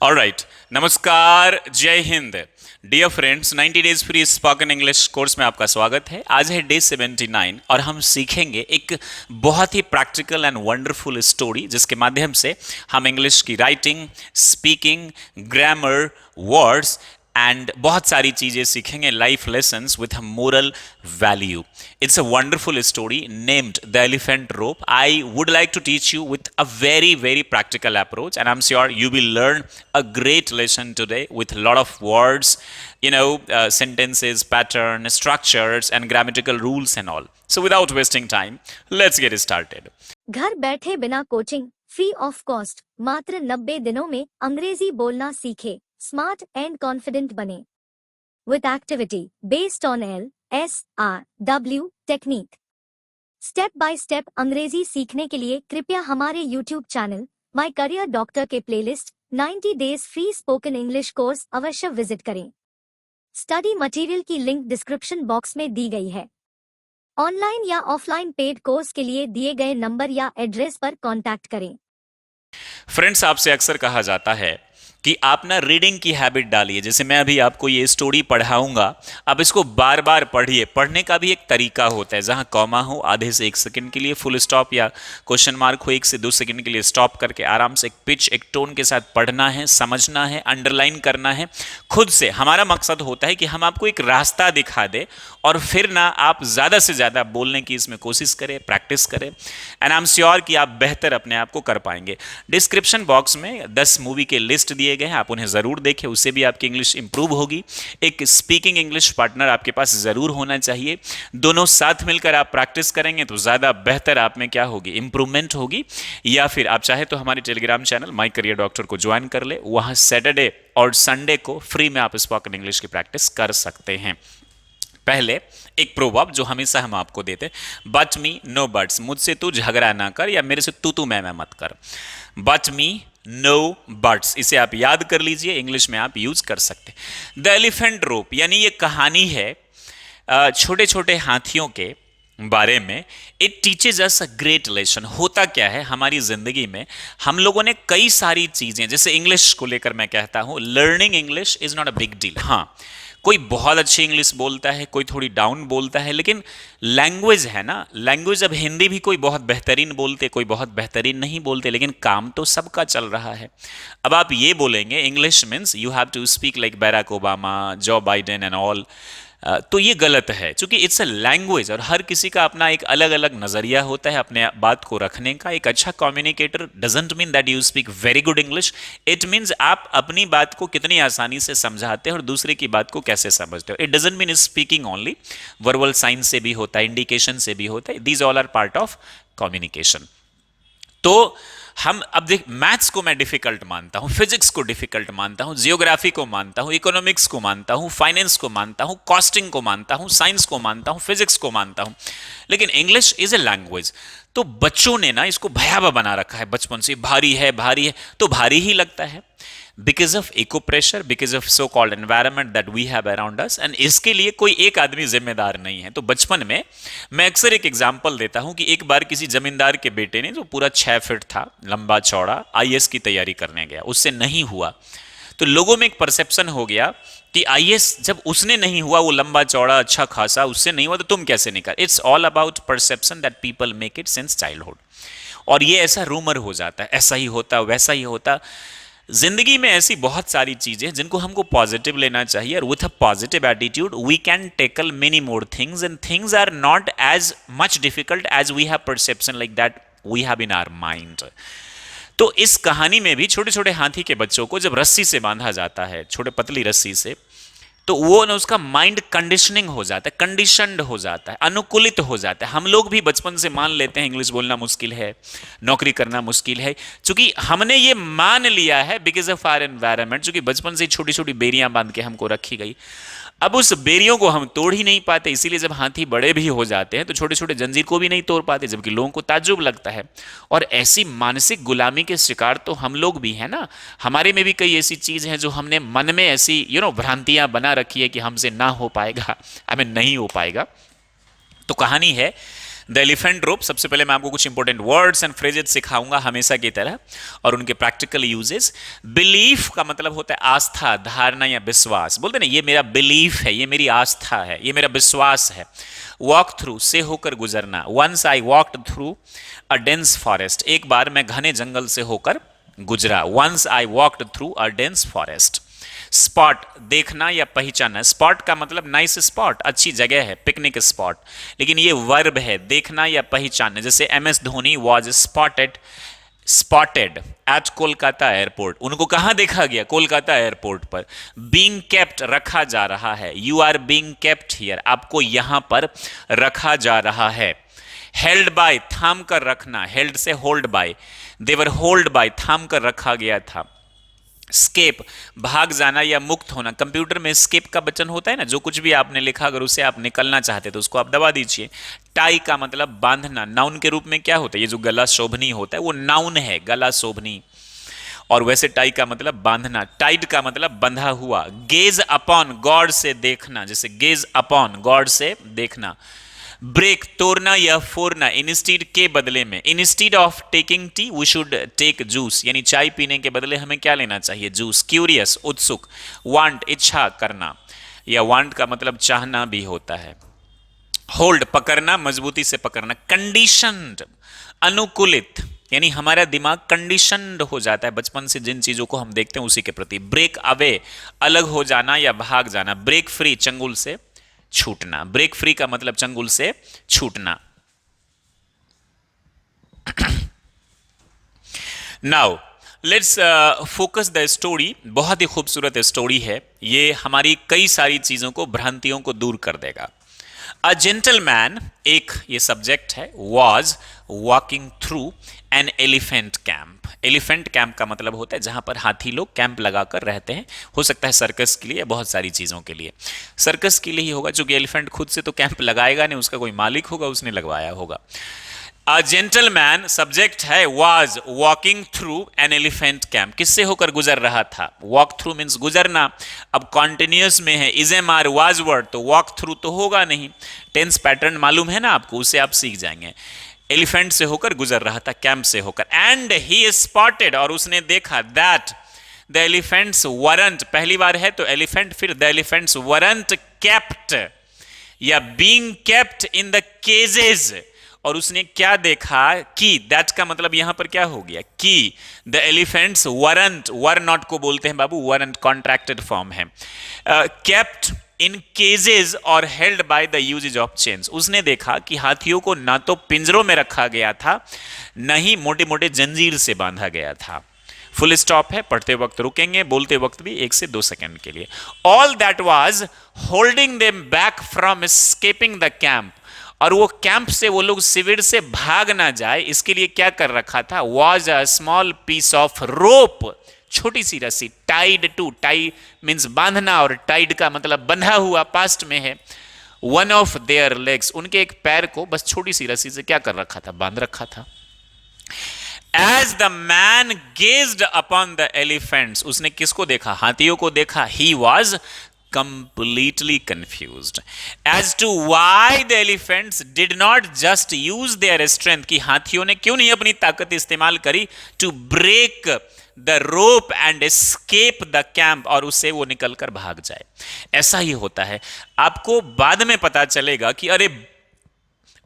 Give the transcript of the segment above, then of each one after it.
All right. नमस्कार, जय Hind. Dear friends, 90 days free spoken English course में आपका स्वागत है। आज है डे 79 और हम सीखेंगे एक बहुत ही प्रैक्टिकल एंड वंडरफुल स्टोरी जिसके माध्यम से हम इंग्लिश की writing, speaking, grammar, words and बहुत सारी चीजें सीखेंगे, life lessons with moral value. It's a wonderful story named the elephant rope. I would like to teach you with a very practical approach, and I'm sure you will learn a great lesson today with a lot of words, sentences, pattern, structures, and grammatical rules and all. So without wasting time, let's get started. घर बैठे बिना coaching, free of cost, मात्र 90 दिनों में अंग्रेजी बोलना सीखे, smart and confident बने। With activity based on LSRW technique. Step by step अंग्रेजी सीखने के लिए कृपया हमारे YouTube channel my career doctor के playlist 90 days free spoken English course अवश्य विजिट करें। स्टडी मटेरियल की लिंक डिस्क्रिप्शन बॉक्स में दी गई है। ऑनलाइन या ऑफलाइन पेड कोर्स के लिए दिए गए नंबर या एड्रेस पर कांटेक्ट करें। फ्रेंड्स, आपसे अक्सर कहा जाता है कि आप ना रीडिंग की हैबिट डालिए। जैसे मैं अभी आपको ये स्टोरी पढ़ाऊंगा, आप इसको बार बार पढ़िए। पढ़ने का भी एक तरीका होता है, जहां कॉमा हो आधे से 1 सेकंड के लिए, फुल स्टॉप या क्वेश्चन मार्क हो 1 से 2 सेकंड के लिए स्टॉप करके आराम से एक पिच, एक टोन के साथ पढ़ना है, समझना है, अंडरलाइन करना है खुद से। हमारा मकसद होता है कि हम आपको एक रास्ता दिखा दे और फिर ना आप ज़्यादा से ज़्यादा बोलने की इसमें कोशिश करें, प्रैक्टिस करें, एंड आई एम श्योर कि आप बेहतर अपने आप को कर पाएंगे। डिस्क्रिप्शन बॉक्स में 10 मूवी के लिस्ट दिए गए हैं, आप उन्हें ज़रूर देखें, उससे भी आपकी इंग्लिश इंप्रूव होगी। एक स्पीकिंग इंग्लिश पार्टनर आपके पास ज़रूर होना चाहिए। दोनों साथ मिलकर आप प्रैक्टिस करेंगे तो ज़्यादा बेहतर आप में क्या होगी, इंप्रूवमेंट होगी। या फिर आप चाहे तो हमारे Telegram channel my career doctor को ज्वाइन कर ले, वहाँ सैटरडे और संडे को फ्री में आप स्पोकन इंग्लिश की प्रैक्टिस कर सकते हैं। पहले एक प्रोवर्ब जो हमेशा हम आपको देते, बट मी नो बट्स, मुझसे तू झगड़ा ना कर या मेरे से तू मैं मत कर। बट मी नो बट्स, इसे आप याद कर लीजिए, इंग्लिश में आप यूज कर सकते। द एलिफेंट रोप, यानी ये कहानी है छोटे छोटे हाथियों के बारे में। It teaches us a great lesson. होता क्या है हमारी जिंदगी में, हम लोगों ने कई सारी चीजें, जैसे इंग्लिश को लेकर मैं कहता हूं, learning English is not a big deal. हाँ, कोई बहुत अच्छी इंग्लिश बोलता है, कोई थोड़ी डाउन बोलता है, लेकिन लैंग्वेज है ना, लैंग्वेज। अब हिंदी भी कोई बहुत बेहतरीन बोलते, कोई बहुत बेहतरीन नहीं बोलते, लेकिन काम तो सबका चल रहा है। अब आप ये बोलेंगे English means you have to speak like Barack Obama, Joe Biden and all, तो ये गलत है, क्योंकि इट्स अ लैंग्वेज और हर किसी का अपना एक अलग अलग नजरिया होता है अपने बात को रखने का। एक अच्छा communicator doesn't mean that you speak very good English, it means आप अपनी बात को कितनी आसानी से समझाते हैं और दूसरे की बात को कैसे समझते हो। It doesn't mean speaking only, verbal sign से भी होता है, इंडिकेशन से भी होता है। These all are part of communication. तो हम अब देख, मैथ्स को मैं डिफिकल्ट मानता हूं, फिजिक्स को डिफिकल्ट मानता हूं, जियोग्राफी को मानता हूं, इकोनॉमिक्स को मानता हूं, फाइनेंस को मानता हूं, कॉस्टिंग को मानता हूं, साइंस को मानता हूं, फिजिक्स को मानता हूं, लेकिन इंग्लिश इज ए लैंग्वेज। तो बच्चों ने ना इसको भयावह बना रखा है बचपन से, भारी है भारी है, तो भारी ही लगता है because of eco pressure, because of so called environment that we have around us, and इसके लिए कोई एक आदमी जिम्मेदार नहीं है। तो बचपन में मैं अक्सर एक एग्जांपल देता हूं कि एक बार किसी जमींदार के बेटे ने, जो पूरा 6 फीट था, लंबा चौड़ा, आईएएस की तैयारी करने गया, उससे नहीं हुआ। तो लोगों में एक परसेप्शन हो गया कि आईएएस जब उसने नहीं हुआ, वो लंबा चौड़ा अच्छा खासा, उससे नहीं हुआ, तो तुम कैसे नहीं कर। It's all about perception that people make it since childhood. और ये ऐसा रूमर हो जाता है, ऐसा ही होता वैसा ही होता। जिंदगी में ऐसी बहुत सारी चीजें जिनको हमको पॉजिटिव लेना चाहिए, और with a positive attitude we can tackle many more things, and things are not as much difficult as we have perception like that we have in our mind. तो इस कहानी में भी छोटे छोटे हाथी के बच्चों को जब रस्सी से बांधा जाता है, छोटे पतली रस्सी से, तो वो ना उसका माइंड कंडीशनिंग हो जाता है, कंडीशनड हो जाता है, अनुकूलित हो जाता है। हम लोग भी बचपन से मान लेते हैं इंग्लिश बोलना मुश्किल है, नौकरी करना मुश्किल है, क्योंकि हमने ये मान लिया है बिकॉज ऑफ आवर एनवायरमेंट, क्योंकि बचपन से छोटी छोटी बेरियां बांध के हमको रखी गई। अब उस बेरियों को हम तोड़ ही नहीं पाते, इसीलिए जब हाथी बड़े भी हो जाते हैं तो छोटे छोटे जंजीर को भी नहीं तोड़ पाते, जबकि लोगों को ताज्जुब लगता है। और ऐसी मानसिक गुलामी के शिकार तो हम लोग भी हैं ना। हमारे में भी कई ऐसी चीज हैं जो हमने मन में ऐसी भ्रांतियां बना रखी है कि हमसे ना हो पाएगा, नहीं हो पाएगा। तो कहानी है द एलिफेंट रोप, सबसे पहले मैं आपको कुछ इंपॉर्टेंट वर्ड्स एंड फ्रेजेस सिखाऊंगा हमेशा की तरह, और उनके प्रैक्टिकल यूजेस। बिलीफ का मतलब होता है आस्था, धारणा या विश्वास। बोलते ना ये मेरा बिलीफ है, ये मेरी आस्था है, ये मेरा विश्वास है। वॉक थ्रू, से होकर गुजरना। Once I walked through a dense forest, एक बार मैं घने जंगल से होकर गुजरा। Once I walked through a dense forest. Spot, देखना या पहचानना। स्पॉट का मतलब नाइस स्पॉट, अच्छी जगह है, पिकनिक स्पॉट, लेकिन ये वर्ब है, देखना या पहचानना। जैसे MS Dhoni was spotted at Kolkata airport, उनको कहां देखा गया? कोलकाता एयरपोर्ट पर। बीइंग केप्ट, रखा जा रहा है। You are being kept here, आपको यहां पर रखा जा रहा है। हेल्ड बाय, थाम कर रखना, हेल्ड से hold by, they were hold by, थाम कर रखा गया था। स्केप, भाग जाना या मुक्त होना। कंप्यूटर में स्केप का बटन होता है ना, जो कुछ भी आपने लिखा अगर उसे आप निकलना चाहते तो उसको आप दबा दीजिए। टाई का मतलब बांधना, नाउन के रूप में क्या होता है? ये जो गला शोभनी होता है वो नाउन है, गला शोभनी, और वैसे टाई का मतलब बांधना। टाइड का मतलब बंधा हुआ। गेज अपॉन, गॉड से देखना, जैसे गेज अपॉन, गॉड से देखना। ब्रेक, तोड़ना या फोड़ना, इंस्टीड के बदले में। Instead of taking tea we should take juice, यानी चाय पीने के बदले हमें क्या लेना चाहिए? जूस। क्यूरियस, उत्सुक। वांट, इच्छा करना, या वांट का मतलब चाहना भी होता है। होल्ड, पकड़ना, मजबूती से पकड़ना। कंडीशनड, अनुकूलित, यानी हमारा दिमाग कंडीशनड हो जाता है बचपन से जिन चीजों को हम देखते हैं उसी के प्रति। ब्रेक अवे, अलग हो जाना या भाग जाना। ब्रेक फ्री, चंगुल से छूटना। ब्रेक फ्री का मतलब चंगुल से छूटना। Now let's focus the story. बहुत ही खूबसूरत स्टोरी है ये, हमारी कई सारी चीजों को, भ्रांतियों को दूर कर देगा। अ जेंटलमैन, एक ये सब्जेक्ट है, was walking through an elephant camp. Elephant camp का मतलब होता है जहां पर हाथी लोग कैंप लगाकर रहते हैं। हो सकता है सर्कस के लिए, बहुत सारी चीजों के लिए। सर्कस के लिए ही होगा, क्योंकि एलिफेंट खुद से तो कैंप लगाएगा नहीं, उसका कोई मालिक होगा, उसने लगवाया होगा। अ जेंटलमैन सब्जेक्ट है, was walking through an elephant camp, किससे होकर गुजर रहा था? वॉक थ्रू मीन्स गुजरना। अब कॉन्टिन्यूअस में है, is am are was were, तो वॉक थ्रू तो होगा नहीं। टेंस पैटर्न मालूम है ना आपको, उससे आप सीख जाएंगे। एलिफेंट से होकर गुजर रहा था, कैंप से होकर। एंड ही स्पॉटेड, और उसने देखा, दैट द एलिफेंट्स वरंट, पहली बार है तो एलिफेंट, फिर द एलिफेंट्स वरंट केप्ट या बीइंग केप्ट इन द केजेस, और उसने क्या देखा कि, दैट का मतलब यहां पर क्या हो गया कि the elephants weren't, were not को बोलते हैं बाबू, वरंट कॉन्ट्रैक्टेड फॉर्म है। केप्ट इन केजेस और held by the uses of chains, उसने देखा कि हाथियों को ना तो पिंजरों में रखा गया था, न ही मोटे मोटे जंजीर से बांधा गया था। फुल स्टॉप है, पढ़ते वक्त रुकेंगे, बोलते वक्त भी 1 से 2 सेकंड के लिए। All that was holding them back from escaping the camp, और वो कैंप से वो लोग शिविर से भाग ना जाए इसके लिए क्या कर रखा था? Was a small piece of rope, छोटी सी रस्सी। टाइड टू, टाई मीन्स बांधना, और टाइड का मतलब बंधा हुआ, पास्ट में है। वन ऑफ देयर लेग्स, उनके एक पैर को बस छोटी सी रस्सी से क्या कर रखा था? बांध रखा था। As the man gazed upon the elephants, उसने किसको देखा? हाथियों को देखा। He was completely confused as to why the elephants did not just use their strength, कि हाथियों ने क्यों नहीं अपनी ताकत इस्तेमाल करी to break the rope and escape the camp, और उससे वो निकलकर भाग जाए। ऐसा ही होता है, आपको बाद में पता चलेगा कि अरे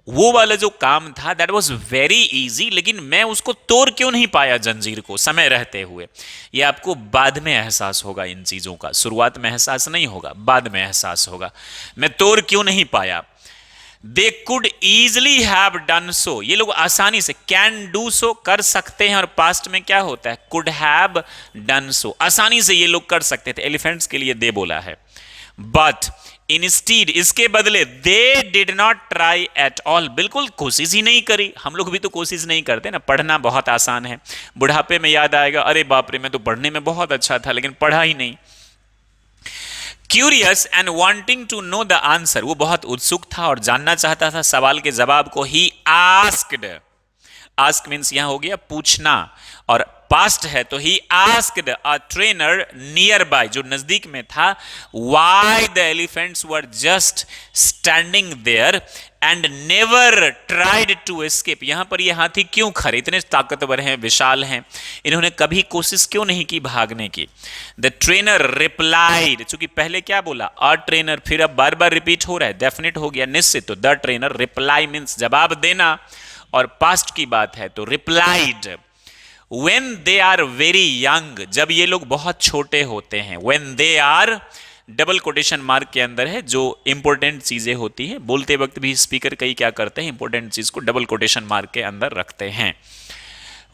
वो वाला जो काम था दैट वाज वेरी इजी, लेकिन मैं उसको तोड़ क्यों नहीं पाया जंजीर को समय रहते हुए। ये आपको बाद में एहसास होगा इन चीजों का, शुरुआत में एहसास नहीं होगा, बाद में एहसास होगा मैं तोड़ क्यों नहीं पाया। They could easily have done so, ये लोग आसानी से, कैन डू सो कर सकते हैं, और पास्ट में क्या होता है? कुड हैव डन सो, आसानी से ये लोग कर सकते थे। एलिफेंट्स के लिए दे बोला है। बट इंस्टीड, इसके बदले, they did not try at all, बिल्कुल कोशिश ही नहीं करी। हम लोग भी तो कोशिश नहीं करते ना, पढ़ना बहुत आसान है, बुढ़ापे में याद आएगा अरे बाप रे मैं तो पढ़ने में बहुत अच्छा था लेकिन पढ़ा ही नहीं। Curious and wanting to know the answer, वो बहुत उत्सुक था और जानना चाहता था सवाल के जवाब को। ही आस्क्ड, आस्क मीन्स यहां हो गया पूछना, और पास्ट है तो he asked a trainer nearby, जो नजदीक में था, why the elephants were just standing there and never tried to escape. यहां पर ये हाथी क्यों खड़े, इतने ताकतवर हैं, विशाल हैं, इन्होंने कभी कोशिश क्यों नहीं की भागने की? द ट्रेनर रिप्लाइड, चूंकि पहले क्या बोला, अ ट्रेनर, फिर अब बार बार रिपीट हो रहा है, डेफिनेट हो गया, निश्चित। तो द ट्रेनर, रिप्लाई मीन्स जवाब देना, और पास्ट की बात है तो replied. When they are very young, जब ये लोग बहुत छोटे होते हैं, when they are, double quotation mark के अंदर है, जो इंपॉर्टेंट चीजें होती हैं, बोलते वक्त भी स्पीकर कई क्या करते हैं, इंपॉर्टेंट चीज को डबल कोटेशन मार्क के अंदर रखते हैं।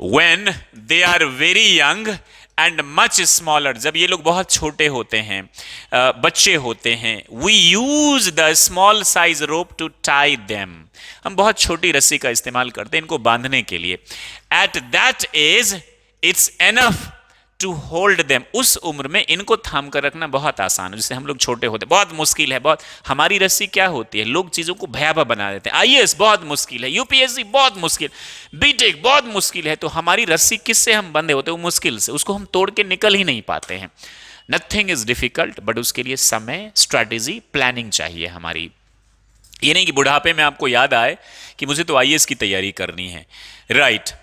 when they are very young and much smaller, जब ये लोग बहुत छोटे होते हैं, बच्चे होते हैं, we use the small size rope to tie them, हम बहुत छोटी रस्सी का इस्तेमाल करते हैं इनको बांधने के लिए। at that age it's enough to hold them, उस उम्र में इनको थाम कर रखना बहुत आसान है। जैसे हम लोग छोटे होते, बहुत मुश्किल है, बहुत, हमारी रस्सी क्या होती है, लोग चीजों को भयावह बना देते हैं, आईएएस बहुत मुश्किल है, यूपीएससी बहुत मुश्किल, बीटेक बहुत मुश्किल है, तो हमारी रस्सी किससे हम बंधे होते हैं, वो मुश्किल से, उसको हम तोड़ के निकल ही नहीं पाते हैं। नथिंग इज डिफिकल्ट, बट उसके लिए समय, स्ट्रैटेजी, प्लानिंग चाहिए हमारी। ये नहीं कि बुढ़ापे में आपको याद आए कि मुझे तो आईएएस की तैयारी करनी है, right.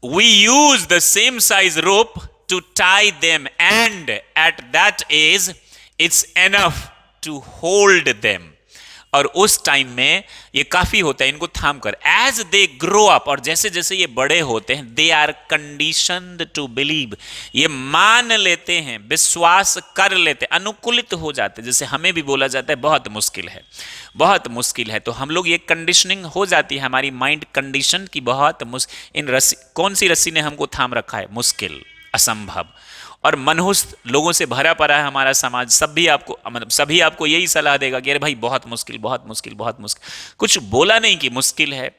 We use the same size rope to tie them, and at that age it's enough to hold them, और उस टाइम में ये काफी होता है इनको थाम कर। एज दे ग्रो अप, और जैसे जैसे ये बड़े होते हैं, they are conditioned to believe, ये मान लेते हैं, विश्वास कर लेते हैं, अनुकूलित हो जाते हैं। जैसे हमें भी बोला जाता है बहुत मुश्किल है, बहुत मुश्किल है, तो हम लोग ये कंडीशनिंग हो जाती है हमारी माइंड कंडीशन की, बहुत मुश्किल, इन रस्सी, कौन सी रस्सी ने हमको थाम रखा है, मुश्किल, असंभव। और मनहुस्त लोगों से भरा पड़ा है हमारा समाज, सब भी आपको, मतलब सभी आपको यही सलाह देगा कि अरे भाई बहुत मुश्किल, बहुत मुश्किल, बहुत मुश्किल, कुछ बोला नहीं कि मुश्किल है।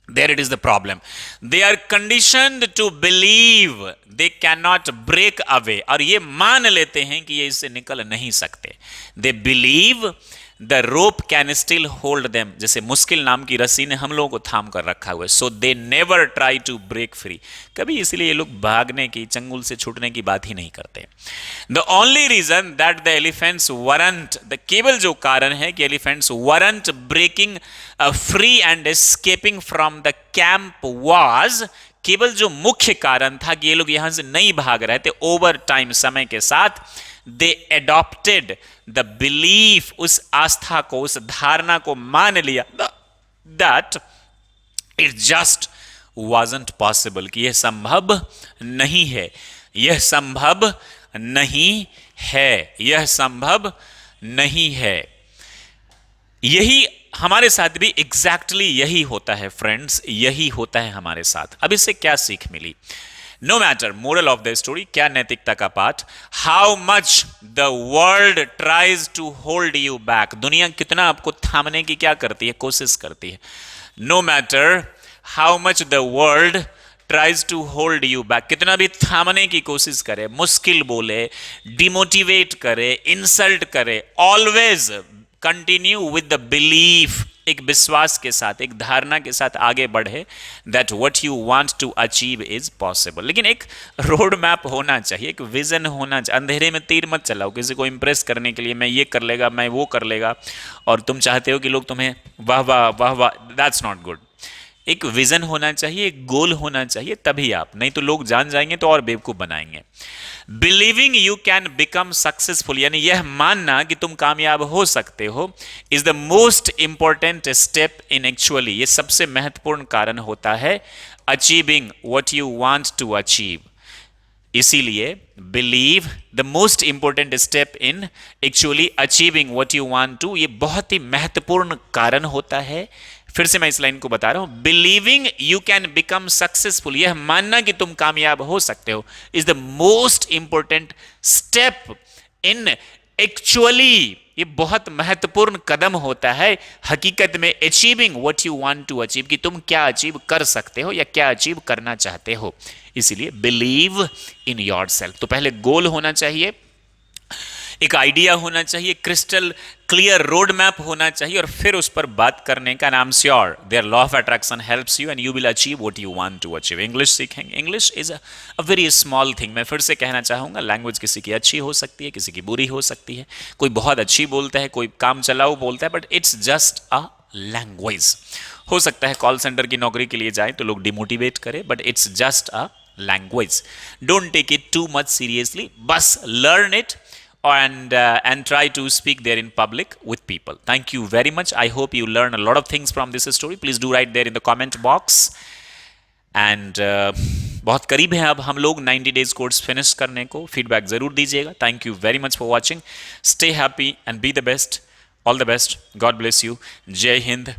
There it is the problem. They are conditioned to believe they cannot break away, और ये मान लेते हैं कि ये इससे निकल नहीं सकते। They believe the rope can still hold them, जैसे मुश्किल नाम की रस्सी ने हम लोगों को थाम कर रखा हुआ है। So they never try to break free, कभी इसलिए ये लोग भागने की, चंगुल से छूटने की बात ही नहीं करते। The only reason that the elephants weren't, the केवल जो कारण है कि elephants weren't breaking free and escaping from the camp was, केवल जो मुख्य कारण था कि ये लोग यहां से नहीं भाग रहे थे, ओवर टाइम, समय के साथ, they adopted the belief, उस आस्था को, उस धारणा को मान लिया, that it just wasn't possible, कि यह संभव नहीं है, यह संभव नहीं है, यह संभव नहीं है। यही हमारे साथ भी एग्जैक्टली यही होता है फ्रेंड्स, यही होता है हमारे साथ। अब इससे क्या सीख मिली? No matter, moral of the story, क्या नैतिकता का पाठ, how much the world tries to hold you back, दुनिया कितना आपको थामने की क्या करती है, कोशिश करती है। No matter how much the world tries to hold you back, कितना भी थामने की कोशिश करे, मुश्किल बोले, डिमोटिवेट करे, इंसल्ट करे, always continue with the belief, एक विश्वास के साथ, एक धारणा के साथ आगे बढ़े, that what you want to achieve is possible. लेकिन एक रोड मैप होना चाहिए, एक विजन होना चाहिए। अंधेरे में तीर मत चलाओ किसी को इंप्रेस करने के लिए, मैं ये कर लेगा, मैं वो कर लेगा, और तुम चाहते हो कि लोग तुम्हें वाह वाह वाह वाह, दैट्स नॉट गुड। एक विजन होना चाहिए, एक गोल होना चाहिए, तभी आप, नहीं तो लोग जान जाएंगे तो और बेवकूफ बनाएंगे। Believing you can become successful, यानी यह मानना कि तुम कामयाब हो सकते हो, is the most important step in actually, ये सबसे महत्वपूर्ण कारण होता है achieving what you want to achieve. इसीलिए believe the most important step in actually achieving what you want to, ये बहुत ही महत्वपूर्ण कारण होता है। फिर से मैं इस लाइन को बता रहा हूं, believing you can become successful, यह मानना कि तुम कामयाब हो सकते हो, is the most important step in actually, ये बहुत महत्वपूर्ण कदम होता है हकीकत में achieving what you want to achieve, कि तुम क्या अचीव कर सकते हो या क्या अचीव करना चाहते हो। इसीलिए बिलीव इन योरसेल्फ, तो पहले गोल होना चाहिए, एक आइडिया होना चाहिए, क्रिस्टल क्लियर रोड मैप होना चाहिए, और फिर उस पर बात करने का नाम sure there law of attraction helps you and you will achieve what you want to achieve. English सीखेंगे, English is a very small thing. मैं फिर से कहना चाहूंगा, लैंग्वेज किसी की अच्छी हो सकती है, किसी की बुरी हो सकती है, कोई बहुत अच्छी बोलता है, कोई काम चलाऊ बोलता है, but it's just a language. हो सकता है कॉल सेंटर की नौकरी के लिए जाए तो लोग डिमोटिवेट करें, but it's just a language. Don't take it too much seriously, बस learn it and try to speak there in public with people. Thank you very much. I hope you learn a lot of things from this story. Please do write there in the comment box. And बहुत करीब है अब हम लोग 90 days course finish करने को। Feedback जरूर दीजिएगा। Thank you very much for watching. Stay happy and be the best. All the best. God bless you. जय हिंद।